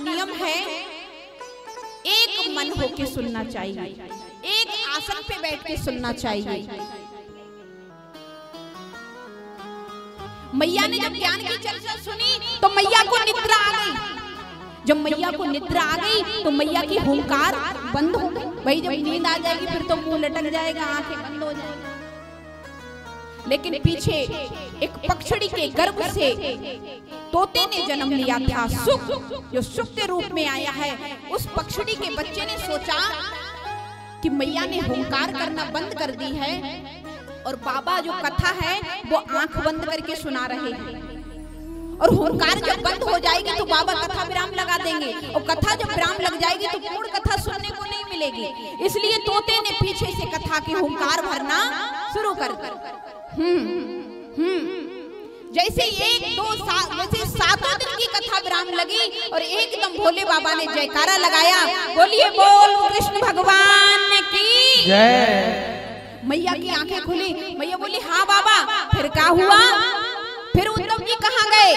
नियम है, एक मन होके सुनना चाहिए, एक आसन पे बैठ के सुनना चाहिए। मैया ने जब ज्ञान की चर्चा सुनी तो मैया को निद्रा आ गई। जब मैया को निद्रा आ गई तो मैया की हुंकार बंद हो गई। भाई जब नींद आ जाएगी फिर तो मुंह लटक जाएगा, आंखें बंद हो जाएगी। लेकिन पीछे एक पक्षड़ी के गर्भ से तोते ने जन्म लिया था, सुख, जो सुख के रूप में आया है। उस पक्षड़ी के बच्चे ने सोचा कि मैया ने हुंकार करना बंद कर दी है और बाबा जो कथा है वो आंख बंद करके सुना रहे हैं, और हुंकार जब बंद हो जाएगी तो बाबा कथा विराम लगा देंगे, और कथा जब विराम लग जाएगी तो पूर्ण कथा सुनने को नहीं मिलेगी। इसलिए तोते ने पीछे से कथा की हुंकार भरना शुरू कर जैसे एक दो वैसे 7 दिन की कथा विराम लगी और एकदम भोले बाबा ने जयकारा लगाया, बोलिए बोल कृष्ण भगवान की जय। मैया की आंखें खुली, मैया बोली हाँ बाबा, फिर क्या हुआ? फिर उद्धव जी कहाँ गए?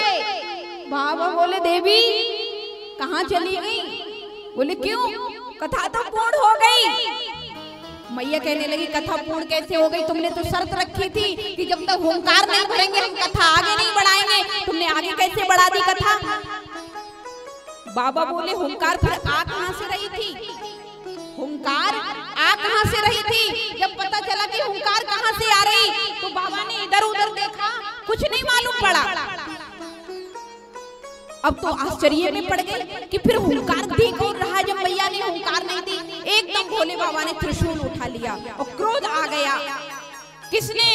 बाबा बोले देवी कहाँ चली गई? बोले क्यों? कथा तो पूर्ण हो गई। मैया कहने लगी कथा पूर्ण कैसे हो गई? तुमने तो शर्त रखी थी कि जब तक हुंकार नहीं भरेंगे हम कथा आगे नहीं बढ़ाएंगे, तुमने आगे कैसे बढ़ा दी कथा? बाबा बोले हुंकार फिर आ कहां से रही थी? हुंकार आ कहां से रही थी? जब पता चला कि हुंकार कहां से आ रही तो बाबा ने इधर उधर देखा, कुछ नहीं मालूम पड़ा। अब तो आश्चर्य में पड़ गए कि फिर हुंकार दी कौन रहा जब मैया ने हुंकार नहीं दी। एकदम भोले बाबा ने त्रिशूल उठा लिया और क्रोध आ गया, किसने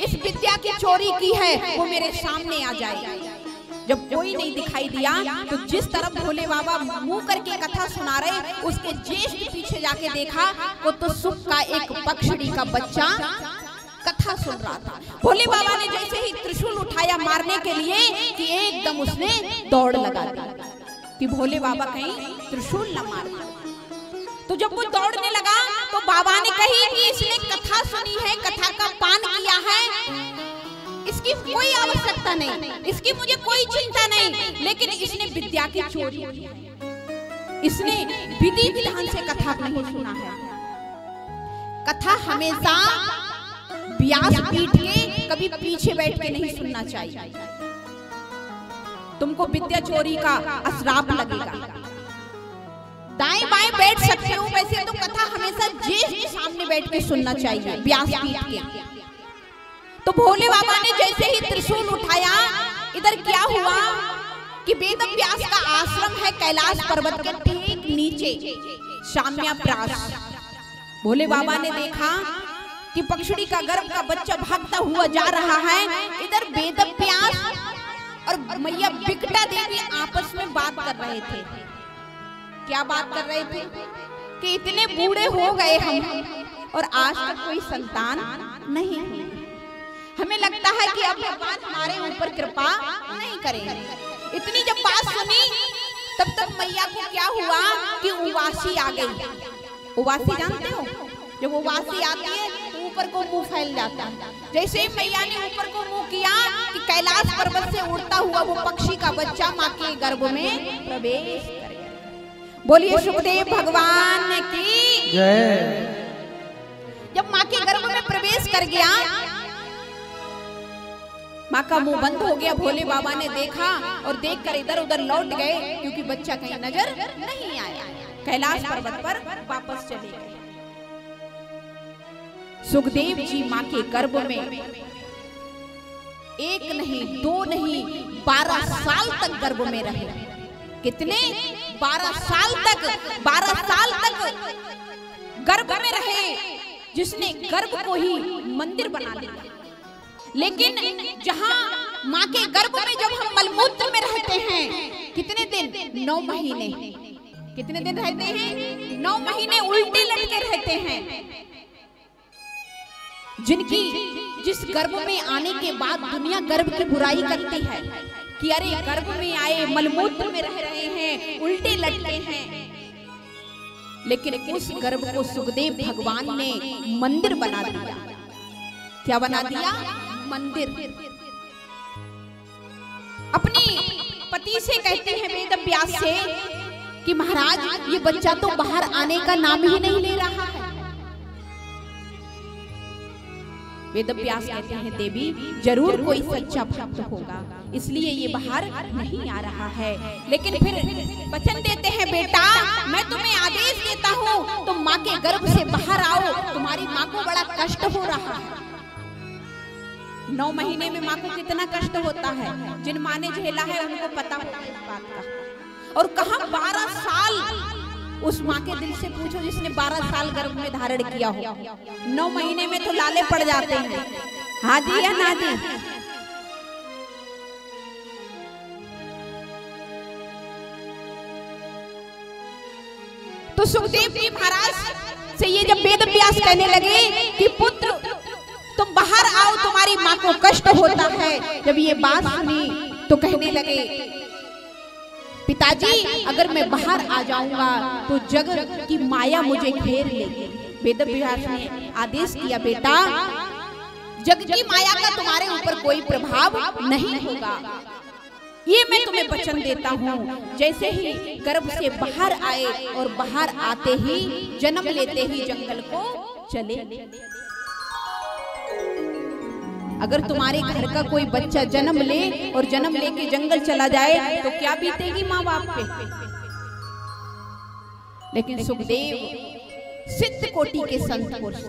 इस विद्या की चोरी की है वो मेरे सामने आ जाए। जब कोई नहीं दिखाई दिया तो जिस तरफ भोले बाबा मुंह करके कथा सुना रहे उसके ज्येष्ठ पीछे जाके देखा वो तो सुख का एक पक्षड़ी का बच्चा कथा सुन रहा था। भोले बाबा ने जैसे ही त्रिशूल उठाया मारने के लिए कि एकदम उसने दौड़ लगा दी कि भोले बाबा कहीं त्रिशूल न मार। तो जब वो दौड़ने लगा तो बाबा ने कही कि इसने कथा सुनी है, कथा का पान किया है, इसकी कोई आवश्यकता नहीं, इसकी मुझे कोई चिंता नहीं, लेकिन इसने विद्या की चोरी की, इसने विधि विधान से कथा नहीं सुना है। कथा हमेशा व्यास पीठ के कभी पीछे बैठ के नहीं सुनना चाहिए, तुमको विद्या चोरी का अश्राप लगेगा। दाएं बाएं बैठ सकते हो, वैसे तो कथा हमेशा ज्येष्ठ सामने बैठ के सुनना चाहिए व्यास पीठ के। तो भोले बाबा ने जैसे ही त्रिशूल उठाया, इधर क्या हुआ कि वेद व्यास का आश्रम है कैलाश पर्वत के ठीक नीचे शाम्याप्रास। भोले बाबा ने देखा कि पक्षड़ी का गर्भ का बच्चा भागता हुआ जा रहा है, इधर वेद व्यास और मैया बिकटा देवी आपस में बात कर रहे थे। क्या बात कर रहे थे कि इतने बूढ़े हो गए हम और आज तक कोई संतान नहीं हुई, हमें लगता है कि अब भगवान हमारे ऊपर कृपा नहीं करेंगे। इतनी जब बात सुनी तब तक मैया को क्या हुआ कि उवासी आ गई। उवासी जानते हो? जब उवासी आती है तो ऊपर को मुंह फैल जाता है। जैसे ही मैया ने ऊपर को मुंह किया कि कैलाश पर्वत से उड़ता हुआ वो पक्षी का बच्चा माँ के गर्भ में प्रवेश कर गया। बोलिए सुखदेव भगवान की जय। जब माँ के गर्भ में प्रवेश कर गया, माँ का मुंह बंद हो गया। भोले बाबा ने देखा और देखकर इधर उधर लौट गए क्योंकि बच्चा कहीं नजर नहीं आया। कैलाश पर्वत पर वापस चले गए। सुखदेव जी माँ के गर्भ में एक नहीं दो नहीं 12 साल तक गर्भ में रहे। कितने? 12 साल तक, 12 साल तक गर्भ में रहे, जिसने गर्भ को ही मंदिर बना दिया। लेकिन जहां माँ के गर्भ में जब हम मलमूत्र में रहते हैं कितने दिन? 9 महीने। कितने दिन रहते हैं? 9 महीने उल्टे लटके रहते हैं। जिस गर्भ में आने के बाद दुनिया गर्भ की बुराई करती है कि अरे गर्भ में आए, मलमूत्र में रह रहे हैं, उल्टे लटके हैं, लेकिन उस गर्भ को सुखदेव भगवान ने मंदिर बना दिया। क्या बना दिया? मंदिर। अपनी पति से कहते हैं वेद व्यास से कि महाराज ये बच्चा तो बाहर आने का नाम ही नहीं ले रहा है। वेदव्यास कहते हैं देवी जरूर कोई सच्चा भक्त होगा, इसलिए ये बाहर नहीं आ रहा है। लेकिन फिर वचन देते हैं बेटा मैं तुम्हें आदेश देता हूँ तुम माँ के गर्भ से बाहर आओ, तुम्हारी माँ को बड़ा कष्ट हो रहा है। 9 महीने में माँ को कितना कष्ट होता है, जिन माँ ने झेला है उनको पता होता है इस बात का। और कहा 12 साल, उस माँ के दिल से पूछो जिसने 12 साल गर्भ में धारण किया हो। 9 महीने में तो लाले पड़ जाते हैं, हाँ जी या ना जी। तो सुखदेव जी महाराज से ये जब वेदव्यास कहने लगे कि पुत्र तुम बाहर आओ, तुम्हारी माँ को कष्ट होता है, जब ये बात सुनी तो कहने लगे पिताजी अगर मैं बाहर आ जाऊंगा तो जग की माया मुझे घेर लेगी। वेदव्यास ने आदेश किया बेटा जग की माया का तुम्हारे ऊपर कोई प्रभाव नहीं होगा, ये मैं तुम्हें वचन देता हूँ। जैसे ही गर्भ से बाहर आए और बाहर आते ही जन्म लेते ही जंगल को चले। अगर तुम्हारे घर का कोई बच्चा जन्म ले और जन्म लेके जंगल चला जाए तो क्या बीतेगी माँ बाप पे। लेकिन सुखदेव सिद्ध कोटि के संत पुरुष,